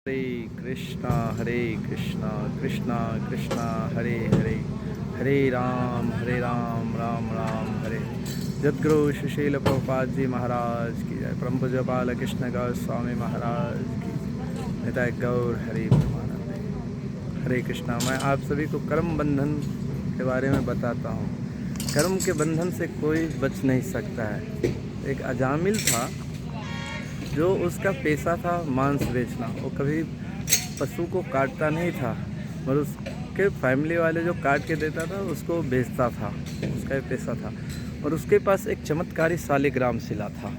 हरे कृष्णा कृष्णा कृष्णा हरे हरे, हरे राम राम राम हरे। जगद्गुरु सुशील प्रभुपाद जी महाराज की जय। परम पूज्यपाल कृष्ण गौर स्वामी महाराज की जय। निताय गौर हरि परमानंद। हरे कृष्णा। मैं आप सभी को कर्म बंधन के बारे में बताता हूँ। कर्म के बंधन से कोई बच नहीं सकता है। एक अजामिल था जो उसका पेशा था मांस बेचना। वो कभी पशु को काटता नहीं था, मगर उसके फैमिली वाले जो काट के देता था उसको बेचता था, उसका ये पेशा था। और उसके पास एक चमत्कारी शालिग्राम शिला था।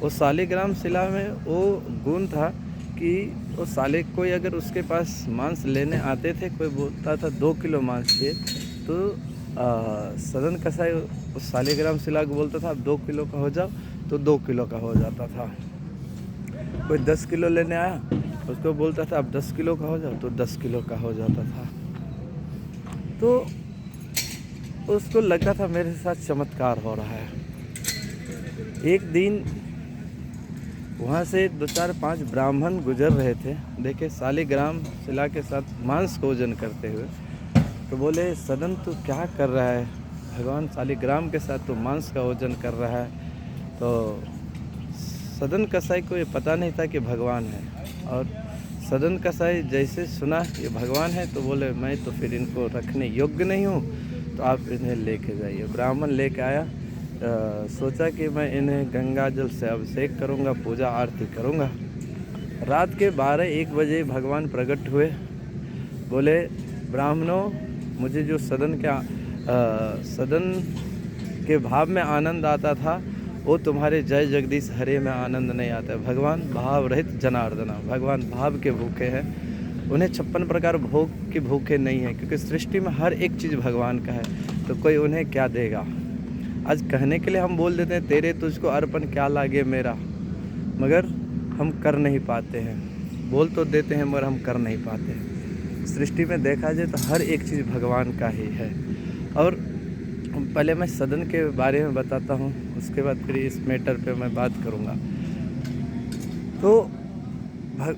वो शालिग्राम शिला में वो गुण था कि वो कोई अगर उसके पास मांस लेने आते थे, कोई बोलता था 2 किलो मांस चाहिए, तो सदन कसाई उस शालिग्राम शिला को बोलता था अब 2 किलो का हो जाओ, तो 2 किलो का हो जाता था। कोई 10 किलो लेने आया, उसको बोलता था अब 10 किलो का हो जाओ, तो 10 किलो का हो जाता था। तो उसको लगता था मेरे साथ चमत्कार हो रहा है। एक दिन वहाँ से 2 4 5 ब्राह्मण गुजर रहे थे, देखे शालिग्राम शिला के साथ मांस का भोजन करते हुए। तो बोले सदन तू क्या कर रहा है, भगवान शालिग्राम के साथ तो मांस का भोजन कर रहा है। तो सदन कसाई को ये पता नहीं था कि भगवान है, और सदन कसाई जैसे सुना ये भगवान है तो बोले मैं तो फिर इनको रखने योग्य नहीं हूँ, तो आप इन्हें लेके जाइए। ब्राह्मण लेके आया। सोचा कि मैं इन्हें गंगा जल से अभिषेक करूँगा, पूजा आरती करूँगा। रात के 12-1 बजे भगवान प्रकट हुए। बोले ब्राह्मणों, मुझे जो सदन के भाव में आनंद आता था, वो तुम्हारे जय जगदीश हरे में आनंद नहीं आता है। भगवान भाव रहित जनार्दना, भगवान भाव के भूखे हैं। उन्हें 56 प्रकार भोग के भूखे नहीं हैं, क्योंकि सृष्टि में हर एक चीज़ भगवान का है, तो कोई उन्हें क्या देगा। आज कहने के लिए हम बोल देते हैं तेरे तुझको अर्पण क्या लागे मेरा, मगर हम कर नहीं पाते हैं। बोल तो देते हैं मगर हम कर नहीं पाते हैं। सृष्टि में देखा जाए तो हर एक चीज़ भगवान का ही है। और पहले मैं सदन के बारे में बताता हूँ, उसके बाद फिर इस मैटर पे मैं बात करूँगा। तो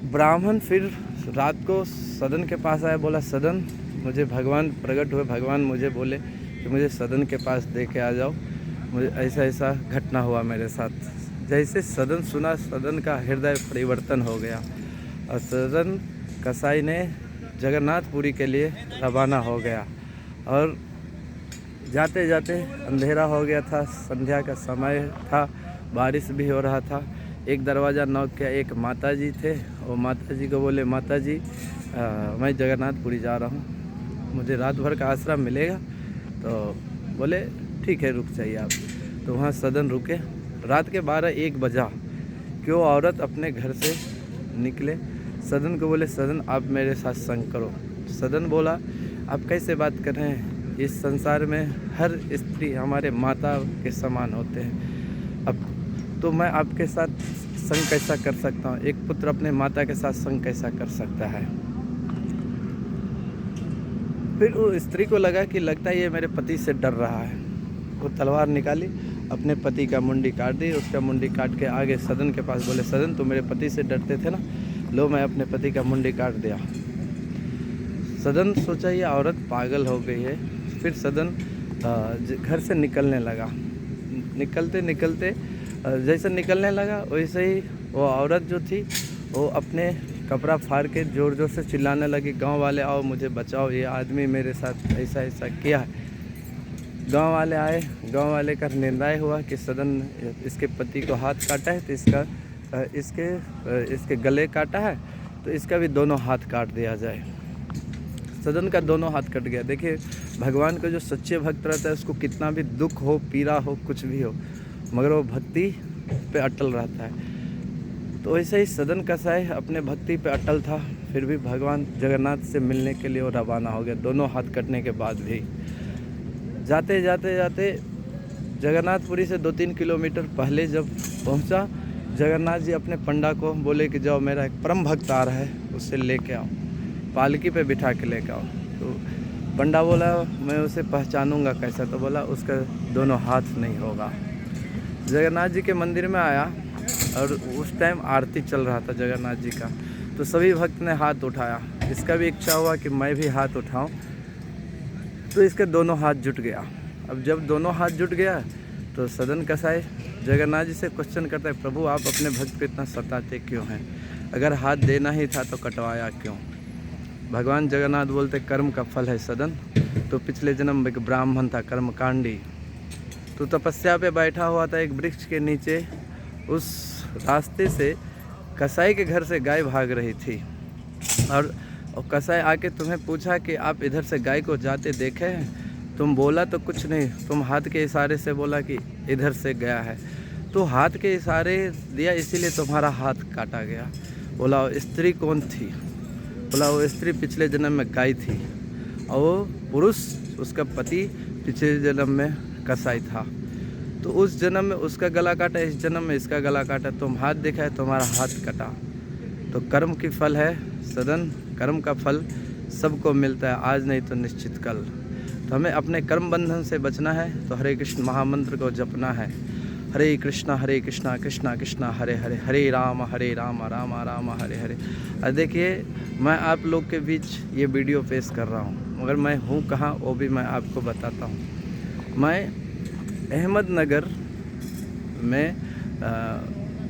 ब्राह्मण फिर रात को सदन के पास आया, बोला सदन मुझे भगवान प्रकट हुए, भगवान मुझे बोले कि मुझे सदन के पास दे के आ जाओ, मुझे ऐसा ऐसा घटना हुआ मेरे साथ। जैसे सदन सुना, सदन का हृदय परिवर्तन हो गया, और सदन कसाई ने जगन्नाथपुरी के लिए रवाना हो गया। और जाते जाते अंधेरा हो गया था, संध्या का समय था, बारिश भी हो रहा था। एक दरवाज़ा नॉक किया, एक माताजी थे। वो माताजी को बोले माताजी मैं जगन्नाथपुरी जा रहा हूँ, मुझे रात भर का आश्रम मिलेगा। तो बोले ठीक है रुक जाइए आप। तो वहाँ सदन रुके। रात के 12-1 बजा कि वो औरत अपने घर से निकले। सदन को बोले सदन आप मेरे साथ संग करो। सदन बोला आप कैसे बात कर रहे हैं, इस संसार में हर स्त्री हमारे माता के समान होते हैं। अब तो मैं आपके साथ संग कैसा कर सकता हूँ, एक पुत्र अपने माता के साथ संग कैसा कर सकता है। फिर वो स्त्री को लगा कि लगता है ये मेरे पति से डर रहा है। वो तलवार निकाली, अपने पति का मुंडी काट दी। उसका मुंडी काट के आगे सदन के पास बोले सदन तुम मेरे पति से डरते थे ना, लो मैं अपने पति का मुंडी काट दिया। सदन सोचा ये औरत पागल हो गई है। फिर सदन घर से निकलने लगा। निकलते निकलते जैसे निकलने लगा वैसे ही वो औरत जो थी वो अपने कपड़ा फाड़ के ज़ोर ज़ोर से चिल्लाने लगी, गांव वाले आओ मुझे बचाओ, ये आदमी मेरे साथ ऐसा ऐसा किया है। गांव वाले आए। गांव वाले का निर्णय हुआ कि सदन इसके पति को हाथ काटा है, तो इसके गले काटा है, तो इसका भी दोनों हाथ काट दिया जाए। सदन का दोनों हाथ कट गया। देखिए भगवान का जो सच्चे भक्त रहता है उसको कितना भी दुख हो, पीड़ा हो, कुछ भी हो, मगर वो भक्ति पे अटल रहता है। तो वैसे ही सदन कसाई अपने भक्ति पे अटल था। फिर भी भगवान जगन्नाथ से मिलने के लिए वो रवाना हो गया, दोनों हाथ कटने के बाद भी। जाते जाते जाते जगन्नाथपुरी से 2-3 किलोमीटर पहले जब पहुंचा, जगन्नाथ जी अपने पंडा को बोले कि जाओ मेरा एक परम भक्त आ रहा है, उससे लेके आओ, पालकी पे बिठा के लेके आओ। तो पंडा बोला मैं उसे पहचानूंगा कैसा, तो बोला उसका दोनों हाथ नहीं होगा। जगन्नाथ जी के मंदिर में आया और उस टाइम आरती चल रहा था जगन्नाथ जी का। तो सभी भक्त ने हाथ उठाया। इसका भी इच्छा हुआ कि मैं भी हाथ उठाऊं, तो इसके दोनों हाथ जुट गया। अब जब दोनों हाथ जुट गया तो सदन कसाई जगन्नाथ जी से क्वेश्चन करता है, प्रभु आप अपने भक्त को इतना सताते क्यों हैं? अगर हाथ देना ही था तो कटवाया क्यों? भगवान जगन्नाथ बोलते, कर्म का फल है सदन। तो पिछले जन्म में एक ब्राह्मण था, कर्मकांडी, तो तपस्या पे बैठा हुआ था एक वृक्ष के नीचे। उस रास्ते से कसाई के घर से गाय भाग रही थी, और कसाई आके तुम्हें पूछा कि आप इधर से गाय को जाते देखे हैं? तुम बोला तो कुछ नहीं, तुम हाथ के इशारे से बोला कि इधर से गया है, तो हाथ के इशारे दिया इसीलिए तुम्हारा हाथ काटा गया। बोला वो स्त्री कौन थी? बोला वो स्त्री पिछले जन्म में गाय थी, और वो पुरुष उसका पति पिछले जन्म में कसाई था। तो उस जन्म में उसका गला काटा, इस जन्म में इसका गला काटा, तुम हाथ देखा है, तुम्हारा हाथ कटा। तो कर्म की फल है सदन, कर्म का फल सबको मिलता है, आज नहीं तो निश्चित कल। तो हमें अपने कर्म बंधन से बचना है, तो हरे कृष्ण महामंत्र को जपना है। हरे कृष्णा कृष्णा कृष्णा हरे हरे, हरे राम राम राम हरे हरे। और देखिए, मैं आप लोग के बीच ये वीडियो पेश कर रहा हूँ, मगर मैं हूँ कहाँ वो भी मैं आपको बताता हूँ। मैं अहमदनगर में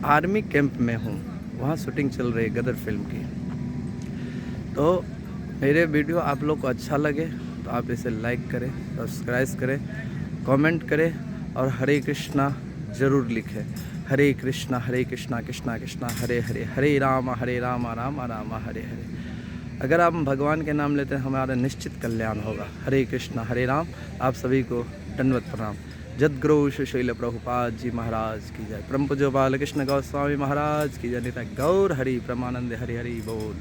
आर्मी कैंप में हूँ, वहाँ शूटिंग चल रही है गदर फिल्म की। तो मेरे वीडियो आप लोग को अच्छा लगे तो आप इसे लाइक करें, सब्सक्राइब करें, कमेंट करें, और हरे कृष्णा ज़रूर लिखें। हरे कृष्णा कृष्णा कृष्णा हरे हरे, हरे राम राम राम हरे हरे। अगर आप भगवान के नाम लेते हैं हमारा निश्चित कल्याण होगा। हरे कृष्णा हरे राम। आप सभी को दंडवत प्रणाम। जद्गुरु श्रील प्रभुपाद जी महाराज की जय। परम पूज्य बालकृष्ण गोस्वामी महाराज की जय। निताय गौर हरि प्रमानंद हरि हरि बोल।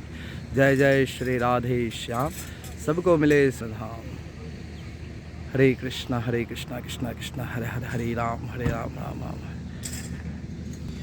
जय जय श्री राधे श्याम, सबको मिले सधाम। हरे कृष्णा कृष्णा कृष्णा हरे हरे, हरे राम राम राम।